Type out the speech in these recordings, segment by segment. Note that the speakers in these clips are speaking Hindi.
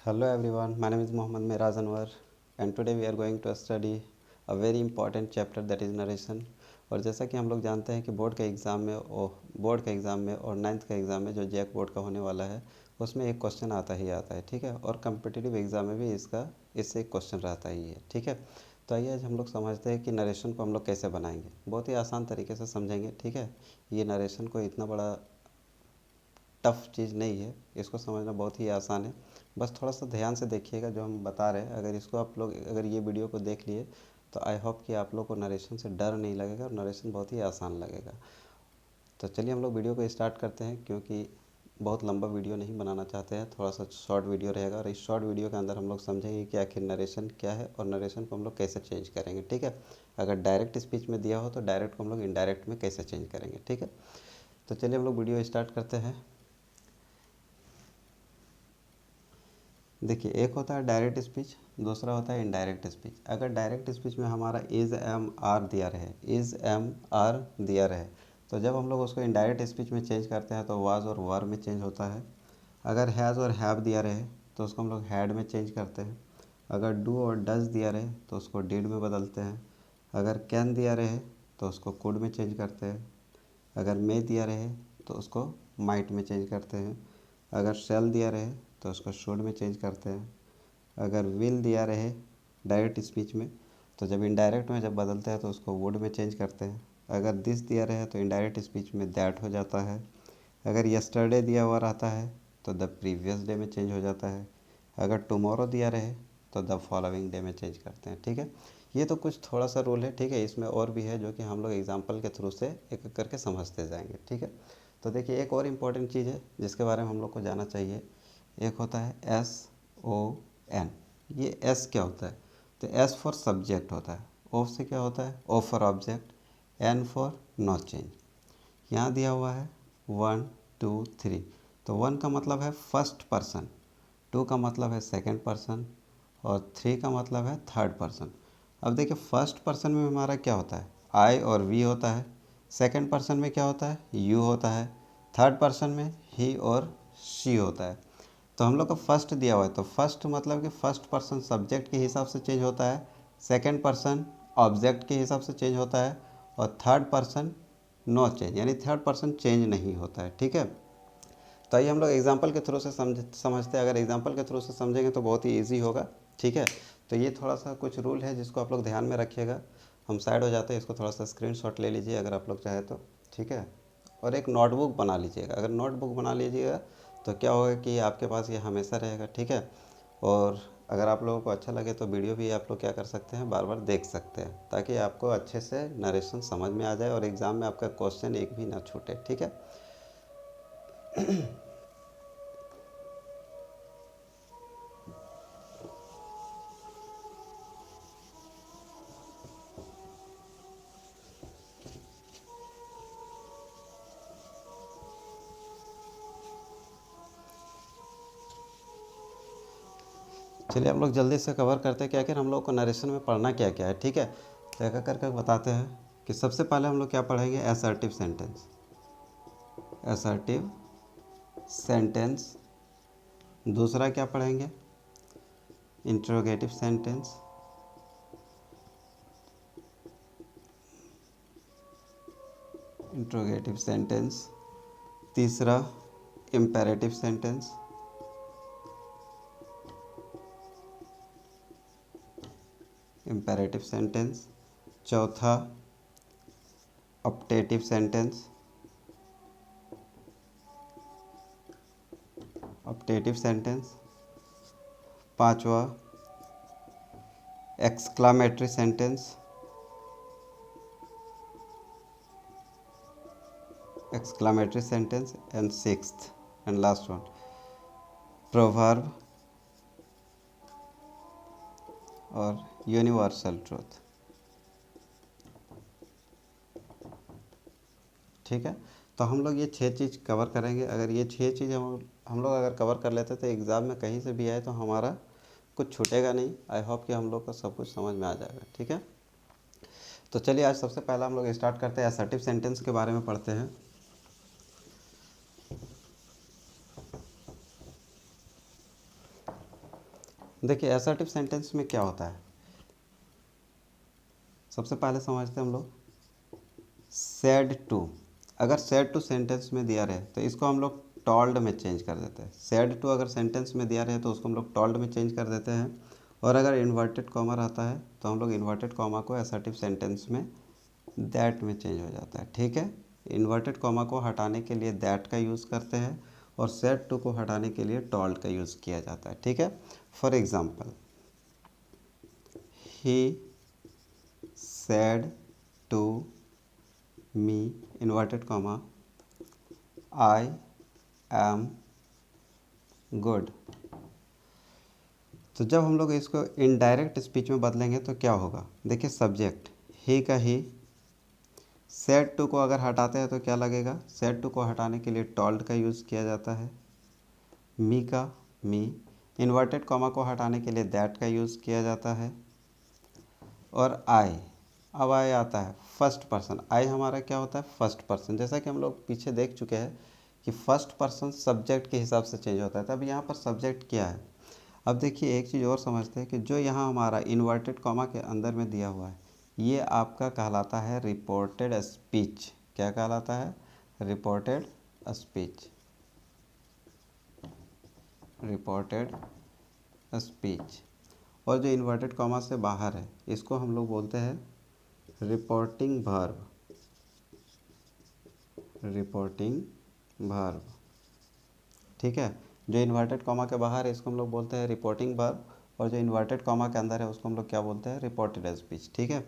Hello everyone, my name is Mohammad Miraj Anwar and today we are going to study a very important chapter that is narration। और जैसा कि हम लोग जानते हैं कि बोर्ड का एग्ज़ाम में और 9th का एग्ज़ाम में जो जैक बोर्ड का होने वाला है उसमें एक क्वेश्चन आता ही आता है, ठीक है। और कम्पिटिटिव एग्ज़ाम में भी इससे एक क्वेश्चन रहता ही है, ठीक है। तो आइए आज हम लोग समझते हैं कि नरेशन को हम लोग कैसे बनाएंगे। बहुत ही आसान तरीके से समझेंगे, ठीक है। ये नरेशन को इतना बड़ा टफ़ चीज़ नहीं है, इसको समझना बहुत ही आसान है। बस थोड़ा सा ध्यान से देखिएगा जो हम बता रहे हैं। अगर ये वीडियो को देख लिए तो आई होप कि आप लोग को नरेशन से डर नहीं लगेगा और नरेशन बहुत ही आसान लगेगा। तो चलिए हम लोग वीडियो को स्टार्ट करते हैं, क्योंकि बहुत लंबा वीडियो नहीं बनाना चाहते हैं, थोड़ा सा शॉर्ट वीडियो रहेगा। और इस शॉर्ट वीडियो के अंदर हम लोग समझेंगे कि आखिर नरेशन क्या है और नरेशन को हम लोग कैसे चेंज करेंगे, ठीक है। अगर डायरेक्ट स्पीच में दिया हो तो डायरेक्ट को हम लोग इनडायरेक्ट में कैसे चेंज करेंगे, ठीक है। तो चलिए हम लोग वीडियो स्टार्ट करते हैं। देखिए, एक होता है डायरेक्ट स्पीच, दूसरा होता है इनडायरेक्ट स्पीच। अगर डायरेक्ट स्पीच में हमारा इज़ एम आर दिया रहे, तो जब हम लोग उसको इनडायरेक्ट स्पीच में चेंज करते हैं तो वाज और वर में चेंज होता है। अगर हैज़ और हैव दिया रहे तो उसको हम लोग हैड में चेंज करते हैं। अगर डू और डज दिया रहे तो उसको डिड में बदलते हैं। अगर कैन दिया रहे तो उसको कुड में चेंज करते हैं। अगर मे दिया रहे तो उसको माइट में चेंज करते हैं। अगर शैल दिया रहे तो उसको शुड में चेंज करते हैं। अगर विल दिया रहे डायरेक्ट स्पीच में तो जब इनडायरेक्ट में जब बदलते हैं तो उसको वुड में चेंज करते हैं। अगर दिस दिया रहे तो इनडायरेक्ट स्पीच में दैट हो जाता है। अगर यस्टरडे दिया हुआ रहता है तो द प्रीवियस डे में चेंज हो जाता है। अगर टुमारो दिया रहे तो द फॉलोइंग डे में चेंज करते हैं, ठीक है। ये तो कुछ थोड़ा सा रूल है, ठीक है। इसमें और भी है जो कि हम लोग एग्जाम्पल के थ्रू से एक एक करके समझते जाएंगे, ठीक है। तो देखिए, एक और इम्पॉर्टेंट चीज़ है जिसके बारे में हम लोग को जानना चाहिए। एक होता है SON। ये S क्या होता है? तो S फॉर सब्जेक्ट होता है। O से क्या होता है? O for object. N for no change. यहाँ दिया हुआ है 1 2 3। तो 1 का मतलब है फर्स्ट पर्सन, 2 का मतलब है सेकंड पर्सन और 3 का मतलब है थर्ड पर्सन। अब देखिए, फर्स्ट पर्सन में हमारा क्या होता है? आई और वी होता है। सेकंड पर्सन में क्या होता है? यू होता है। थर्ड पर्सन में ही और शी होता है। तो हम लोग को फर्स्ट दिया हुआ है, तो फर्स्ट मतलब कि फर्स्ट पर्सन सब्जेक्ट के हिसाब से चेंज होता है, सेकंड पर्सन ऑब्जेक्ट के हिसाब से चेंज होता है और थर्ड पर्सन नो चेंज, यानी थर्ड पर्सन चेंज नहीं होता है, ठीक है। तो आइए हम लोग एग्जांपल के थ्रू से समझते हैं। अगर एग्जांपल के थ्रू से समझेंगे तो बहुत ही ईजी होगा, ठीक है। तो ये थोड़ा सा कुछ रूल है जिसको आप लोग ध्यान में रखिएगा। हम साइड हो जाते हैं, इसको थोड़ा सा स्क्रीनशॉट ले लीजिए अगर आप लोग चाहे तो, ठीक है। और एक नोटबुक बना लीजिएगा। अगर नोटबुक बना लीजिएगा तो क्या होगा कि आपके पास ये हमेशा रहेगा, ठीक है। और अगर आप लोगों को अच्छा लगे तो वीडियो भी आप लोग क्या कर सकते हैं, बार बार देख सकते हैं, ताकि आपको अच्छे से नरेशन समझ में आ जाए और एग्ज़ाम में आपका क्वेश्चन एक भी ना छूटे, ठीक है। चलिए हम लोग जल्दी से कवर करते हैं कि आखिर हम लोग को नरेशन में पढ़ना क्या क्या है, ठीक है। तो एक करके बताते हैं कि सबसे पहले हम लोग क्या पढ़ेंगे, असर्टिव सेंटेंस। Assertive sentence. दूसरा क्या पढ़ेंगे, इंट्रोगेटिव सेंटेंस। Interrogative sentence. तीसरा इम्पेरेटिव सेंटेंस। Imperative sentence. चौथा ऑप्टेटिव सेंटेंस। Optative sentence. पांचवा exclamatory sentence. exclamatory sentence. And sixth and last one, proverb और यूनिवर्सल ट्रूथ, ठीक है। तो हम लोग ये 6 चीज़ कवर करेंगे। अगर ये 6 चीज़ हम लोग अगर कवर कर लेते तो एग्ज़ाम में कहीं से भी आए तो हमारा कुछ छूटेगा नहीं। आई होप कि हम लोग को सब कुछ समझ में आ जाएगा, ठीक है। तो चलिए आज सबसे पहला हम लोग स्टार्ट करते हैं, असर्टिव सेंटेंस के बारे में पढ़ते हैं। देखिए असर्टिव सेंटेंस में क्या होता है, सबसे पहले समझते हैं हम लोग सेड टू। अगर सेड टू सेंटेंस में दिया रहे तो इसको हम लोग टॉल्ड में चेंज कर देते हैं। सेड टू अगर सेंटेंस में दिया रहे तो उसको हम लोग टॉल्ड में चेंज कर देते हैं। और अगर इन्वर्टेड कॉमा रहता है तो हम लोग इन्वर्टेड कॉमा को असर्टिव सेंटेंस में दैट में चेंज हो जाता है। ठीक है, इन्वर्टेड कॉमा को हटाने के लिए दैट का यूज़ करते हैं और सेड टू को हटाने के लिए टॉल्ड का यूज़ किया जाता है। ठीक है, for example he said to me inverted comma I am good। तो जब हम लोग इसको इनडायरेक्ट स्पीच में बदलेंगे तो क्या होगा, देखिए सब्जेक्ट ही का ही, सेड टू को अगर हटाते हैं तो क्या लगेगा, सेड टू को हटाने के लिए टॉल्ड का यूज़ किया जाता है। मी का मी, इन्वर्टेड कॉमा को हटाने के लिए दैट का यूज़ किया जाता है। और आई, अब आई आता है फर्स्ट पर्सन। आई हमारा क्या होता है, फर्स्ट पर्सन। जैसा कि हम लोग पीछे देख चुके हैं कि फर्स्ट पर्सन सब्जेक्ट के हिसाब से चेंज होता है। तब यहाँ पर सब्जेक्ट क्या है, अब देखिए एक चीज़ और समझते हैं कि जो यहाँ हमारा इन्वर्टेड कॉमा के अंदर में दिया हुआ है ये आपका कहलाता है रिपोर्टेड स्पीच। क्या कहलाता है, रिपोर्टेड स्पीच, रिपोर्टेड स्पीच। और जो इन्वर्टेड कॉमा से बाहर है इसको हम लोग बोलते हैं रिपोर्टिंग वर्ब, रिपोर्टिंग वर्ब। ठीक है, जो इन्वर्टेड कॉमा के बाहर है इसको हम लोग बोलते हैं रिपोर्टिंग वर्ब, और जो इन्वर्टेड कॉमा के अंदर है उसको हम लोग क्या बोलते हैं, रिपोर्टेड स्पीच। ठीक है,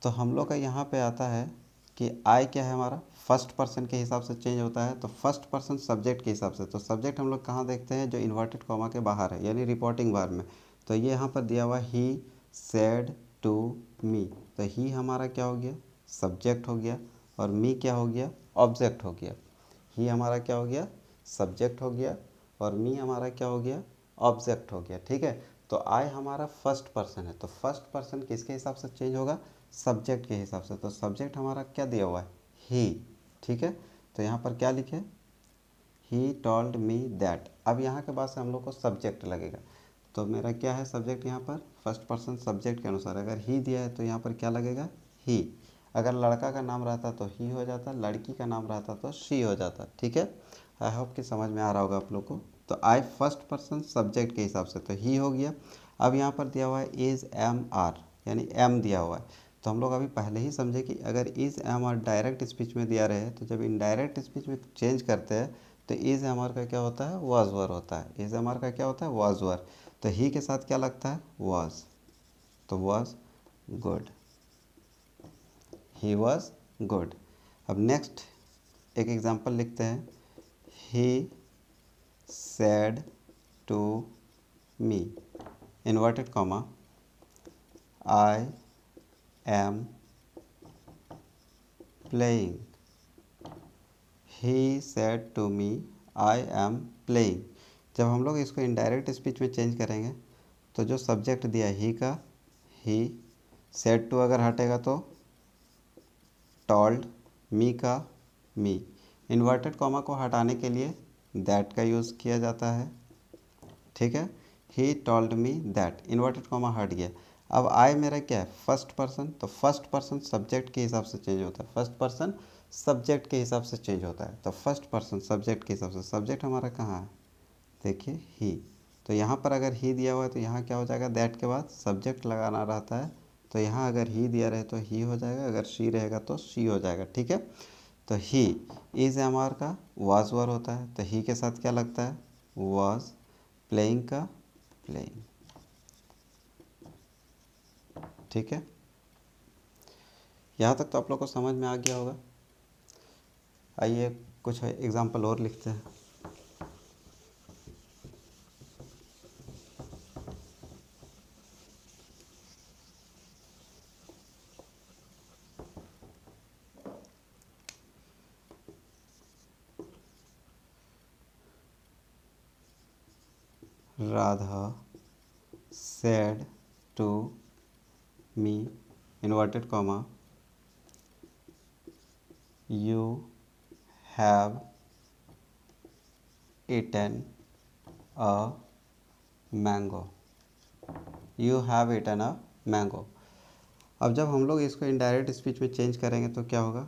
तो हम लोग का यहाँ पे आता है कि आई क्या है हमारा, फर्स्ट पर्सन के हिसाब से चेंज होता है। तो फर्स्ट पर्सन सब्जेक्ट के हिसाब से, तो सब्जेक्ट हम लोग कहाँ देखते हैं, जो इन्वर्टेड कॉमा के बाहर है यानी रिपोर्टिंग वर्ब में। तो ये यहाँ पर दिया हुआ ही सेड टू मी, तो ही हमारा क्या हो गया, सब्जेक्ट हो गया, और मी क्या हो गया, ऑब्जेक्ट हो गया। ही हमारा क्या हो गया, सब्जेक्ट हो गया, और मी हमारा क्या हो गया, ऑब्जेक्ट हो गया। ठीक है, तो आई हमारा फर्स्ट पर्सन है, तो फर्स्ट पर्सन किसके हिसाब से चेंज होगा, सब्जेक्ट के हिसाब से। तो सब्जेक्ट हमारा क्या दिया हुआ है, ही। ठीक है, तो यहाँ पर क्या लिखे, ही टोल्ड मी दैट। अब यहाँ के बाद से हम लोग को सब्जेक्ट लगेगा। तो मेरा क्या है सब्जेक्ट, यहाँ पर फर्स्ट पर्सन सब्जेक्ट के अनुसार अगर ही दिया है तो यहाँ पर क्या लगेगा, ही। अगर लड़का का नाम रहता तो ही हो जाता, लड़की का नाम रहता तो शी हो जाता। ठीक है, आई होप कि समझ में आ रहा होगा आप लोग को। तो आई फर्स्ट पर्सन सब्जेक्ट के हिसाब से तो ही हो गया। अब यहाँ पर दिया हुआ है इज़ एम आर, यानी एम दिया हुआ है। तो हम लोग अभी पहले ही समझे कि अगर is am are direct speech में दिया रहे तो जब इनडायरेक्ट स्पीच में चेंज करते हैं तो इज़ एम आर का क्या होता है, वाज वर होता है। इज़ एम आर का क्या होता है, वाज वर। तो ही के साथ क्या लगता है, वाज, तो was good, he was good. अब नेक्स्ट एक एग्जांपल लिखते हैं, ही said to me inverted comma I am playing। he said to me I am playing। जब हम लोग इसको इनडायरेक्ट स्पीच में चेंज करेंगे तो जो सब्जेक्ट दिया है ही का ही, said to अगर हटेगा तो टोल्ड, मी का मी, इन्वर्टेड कॉमा को हटाने के लिए दैट का यूज़ किया जाता है। ठीक है, he told me that, inverted comma हट गया। अब आई मेरा क्या है, फर्स्ट पर्सन, तो फर्स्ट पर्सन सब्जेक्ट के हिसाब से चेंज होता है, फर्स्ट पर्सन सब्जेक्ट के हिसाब से चेंज होता है। तो फर्स्ट पर्सन सब्जेक्ट के हिसाब से, सब्जेक्ट हमारा कहाँ है, देखिए ही। तो यहाँ पर अगर ही दिया हुआ है तो यहाँ क्या हो जाएगा, दैट के बाद सब्जेक्ट लगाना रहता है। तो यहाँ अगर ही दिया रहे तो ही हो जाएगा, अगर शी रहेगा तो शी हो जाएगा। ठीक है, तो ही इज़ एम आर का वाज वर होता है, तो ही के साथ क्या लगता है, वाज, प्लेइंग का प्लेइंग। ठीक है, यहाँ तक तो आप लोग को समझ में आ गया होगा। आइए कुछ एग्जांपल और लिखते हैं। Radha said to me inverted comma you have eaten a mango। You have eaten a mango. अब जब हम लोग इसको इनडायरेक्ट स्पीच में चेंज करेंगे तो क्या होगा,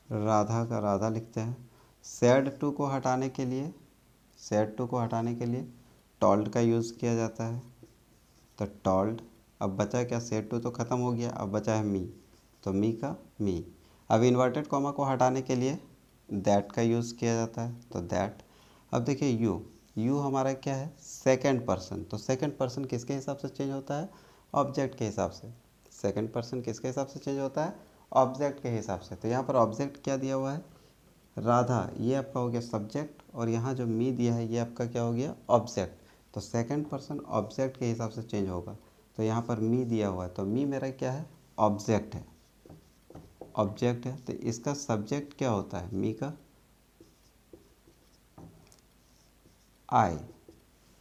राधा का राधा लिखते हैं। सैड टू को हटाने के लिए, सैड टू को हटाने के लिए टॉल्ड का यूज़ किया जाता है, तो टॉल्ड। अब बचा क्या, सैड टू तो ख़त्म हो गया, अब बचा है मी, तो मी का मी। अब इन्वर्टेड कॉमा को हटाने के लिए दैट का यूज़ किया जाता है, तो दैट। अब देखिए यू, यू हमारा क्या है, सेकंड पर्सन, तो सेकंड पर्सन किसके हिसाब से चेंज होता है, ऑब्जेक्ट के हिसाब से। सेकंड पर्सन किसके हिसाब से चेंज होता है, ऑब्जेक्ट के हिसाब से। तो यहाँ पर ऑब्जेक्ट क्या दिया हुआ है, राधा, ये आपका हो गया सब्जेक्ट, और यहाँ जो मी दिया है ये आपका क्या हो गया, ऑब्जेक्ट। तो सेकंड पर्सन ऑब्जेक्ट के हिसाब से चेंज होगा। तो यहाँ पर मी दिया हुआ है, तो मी मेरा क्या है, ऑब्जेक्ट है, ऑब्जेक्ट है। तो इसका सब्जेक्ट क्या होता है, मी का आई,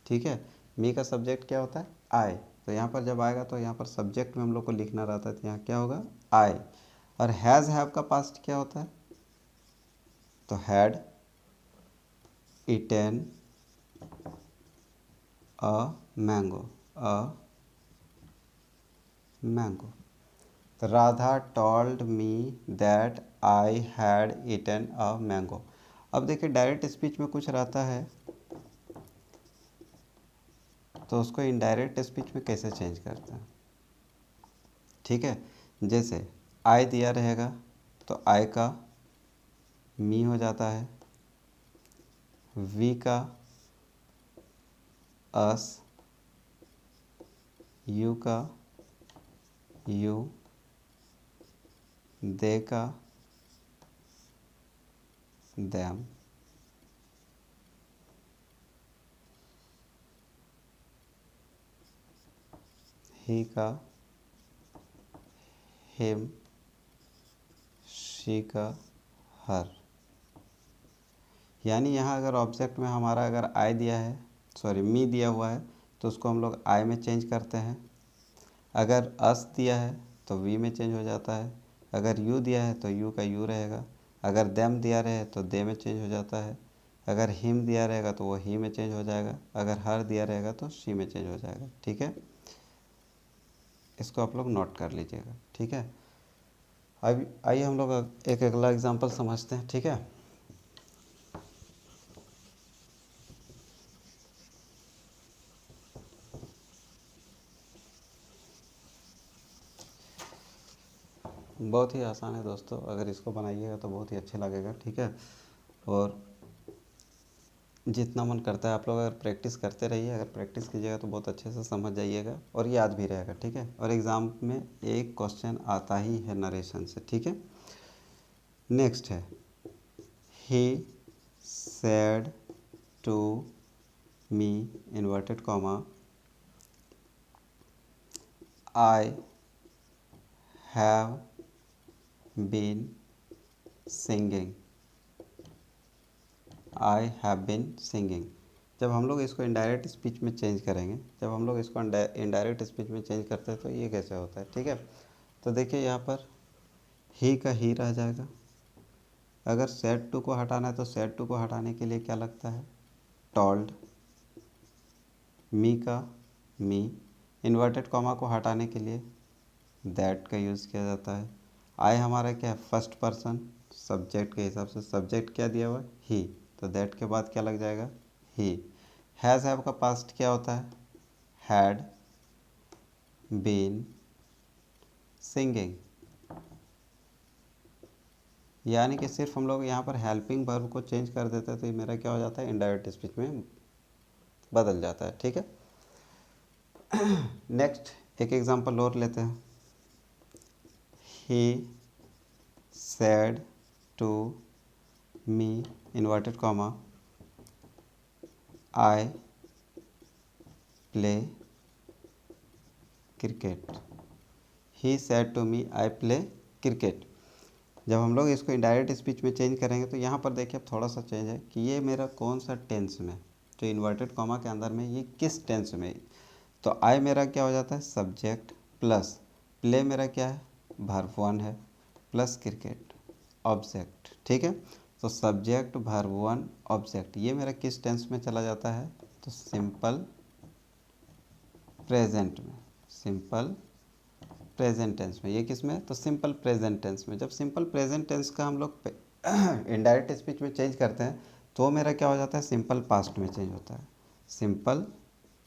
ठीक है। मी का सब्जेक्ट क्या होता है, आई। तो यहाँ पर जब आएगा तो यहाँ पर सब्जेक्ट में हम लोग को लिखना रहता है, तो यहाँ क्या होगा, आई। और हैज़ हैव का पास्ट क्या होता है, तो had eaten a mango, a mango. तो Radha told me that I had eaten a mango. अब देखिए डायरेक्ट स्पीच में कुछ रहता है तो उसको इनडायरेक्ट स्पीच में कैसे चेंज करते हैं, ठीक है। जैसे आई दिया रहेगा तो आई का मी हो जाता है, वी का अस, यू का यू, दे का देम, ही का हिम, शी का हर। यानी यहाँ अगर ऑब्जेक्ट में हमारा अगर आई दिया है, सॉरी मी दिया हुआ है, तो उसको हम लोग आई में चेंज करते हैं। अगर अस दिया है तो वी में चेंज हो जाता है। अगर यू दिया है तो यू का यू रहेगा। अगर देम दिया रहे तो दे में चेंज हो जाता है। अगर हिम दिया रहेगा तो वो ही में चेंज हो जाएगा। अगर हर दिया रहेगा तो शी में चेंज हो जाएगा, ठीक है। इसको आप लोग नोट कर लीजिएगा, ठीक है। अब आइए हम लोग एक अगला एग्जांपल समझते हैं, ठीक है। बहुत ही आसान है दोस्तों, अगर इसको बनाइएगा तो बहुत ही अच्छा लगेगा, ठीक है। और जितना मन करता है आप लोग अगर प्रैक्टिस करते रहिए, अगर प्रैक्टिस कीजिएगा तो बहुत अच्छे से समझ जाइएगा और याद भी रहेगा, ठीक है। और एग्ज़ाम में एक क्वेश्चन आता ही है नरेशन से, ठीक है। नेक्स्ट है, he said to me inverted comma I have been singing, I have been singing. जब हम लोग इसको इनडायरेक्ट स्पीच में चेंज करेंगे, जब हम लोग इसको इनडायरेक्ट स्पीच में चेंज करते हैं तो ये कैसे होता है, ठीक है। तो देखिए यहाँ पर ही का ही रह जाएगा। अगर सेड टू को हटाना है तो सेड टू को हटाने के लिए क्या लगता है, टोल्ड। मी का मी, इन्वर्टेड कॉमा को हटाने के लिए दैट का यूज़ किया जाता है। आई हमारा क्या है, फर्स्ट पर्सन, सब्जेक्ट के हिसाब से सब्जेक्ट क्या दिया हुआ है, ही, तो दैट के बाद क्या लग जाएगा, ही। हैज़ हैव का पास्ट क्या होता है, हैड बीन सिंगिंग। यानी कि सिर्फ हम लोग यहाँ पर हेल्पिंग वर्ब को चेंज कर देते हैं तो ये मेरा क्या हो जाता है, इनडायरेक्ट स्पीच में बदल जाता है, ठीक है। नेक्स्ट एक एग्जांपल और लेते हैं। He said to me inverted comma I play cricket. He said to me I play cricket. जब हम लोग इसको इनडायरेक्ट स्पीच में चेंज करेंगे तो यहाँ पर देखिए अब थोड़ा सा चेंज है कि ये मेरा कौन सा टेंस में, जो इन्वर्टेड कॉमा के अंदर में ये किस टेंस में। तो आई मेरा क्या हो जाता है, सब्जेक्ट, प्लस प्ले मेरा क्या है, वर्ब वन है, प्लस क्रिकेट ऑब्जेक्ट, ठीक है। तो सब्जेक्ट वर्ब वन ऑब्जेक्ट ये मेरा किस टेंस में चला जाता है, तो सिंपल प्रेजेंट में, सिंपल प्रेजेंट टेंस में। ये किस में? तो सिंपल प्रेजेंट टेंस में। जब सिंपल प्रेजेंट टेंस का हम लोग इनडायरेक्ट स्पीच में चेंज करते हैं तो मेरा क्या हो जाता है? सिंपल पास्ट में चेंज होता है। सिंपल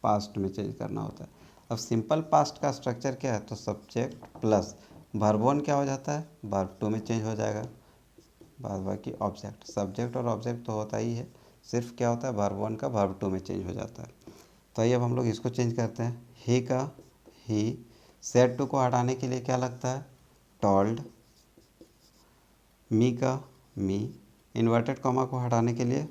पास्ट में चेंज करना होता है। अब सिंपल पास्ट का स्ट्रक्चर क्या है? तो सब्जेक्ट प्लस वर्ब वन क्या हो जाता है? वर्ब टू में चेंज हो जाएगा। बाद बाकी ऑब्जेक्ट, सब्जेक्ट और ऑब्जेक्ट तो होता ही है, सिर्फ क्या होता है? वर्ब वन का वर्ब टू में चेंज हो जाता है। तो आइए अब हम लोग इसको चेंज करते हैं। ही का ही, सेड टू को हटाने के लिए क्या लगता है? टोल्ड। मी का मी, इन्वर्टेड कॉमा को हटाने के लिए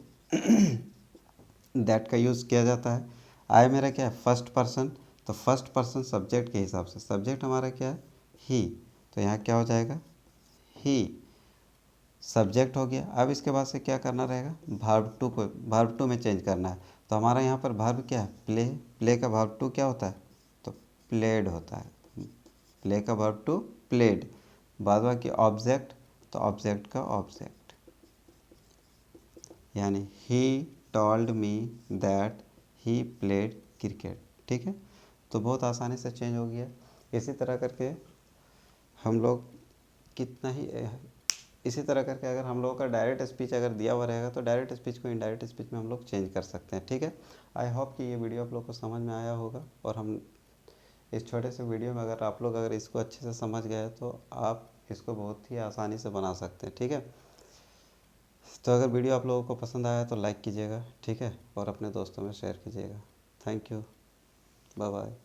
दैट का यूज़ किया जाता है। आई मेरा क्या है? फर्स्ट पर्सन, तो फर्स्ट पर्सन सब्जेक्ट के हिसाब से, सब्जेक्ट हमारा क्या है? ही, तो यहाँ क्या हो जाएगा? ही सब्जेक्ट हो गया। अब इसके बाद से क्या करना रहेगा? वर्ब टू को वर्ब टू में चेंज करना है। तो हमारा यहाँ पर वर्ब क्या है? प्ले। प्ले का वर्ब टू क्या होता है? तो प्लेड होता है। प्ले का वर्ब टू प्लेड। बाद बाकी ऑब्जेक्ट, तो ऑब्जेक्ट का ऑब्जेक्ट, यानी he told me that he played cricket. ठीक है, तो बहुत आसानी से चेंज हो गया। इसी तरह करके हम लोग कितना ही इसी तरह करके अगर हम लोगों का डायरेक्ट स्पीच अगर दिया हुआ रहेगा तो डायरेक्ट स्पीच को इनडायरेक्ट स्पीच में हम लोग चेंज कर सकते हैं। ठीक है, आई होप कि ये वीडियो आप लोग को समझ में आया होगा। और हम इस छोटे से वीडियो में अगर आप लोग अगर इसको अच्छे से समझ गए तो आप इसको बहुत ही आसानी से बना सकते हैं। ठीक है, तो अगर वीडियो आप लोगों को पसंद आया तो लाइक कीजिएगा। ठीक है, और अपने दोस्तों में शेयर कीजिएगा। Thank you, bye bye.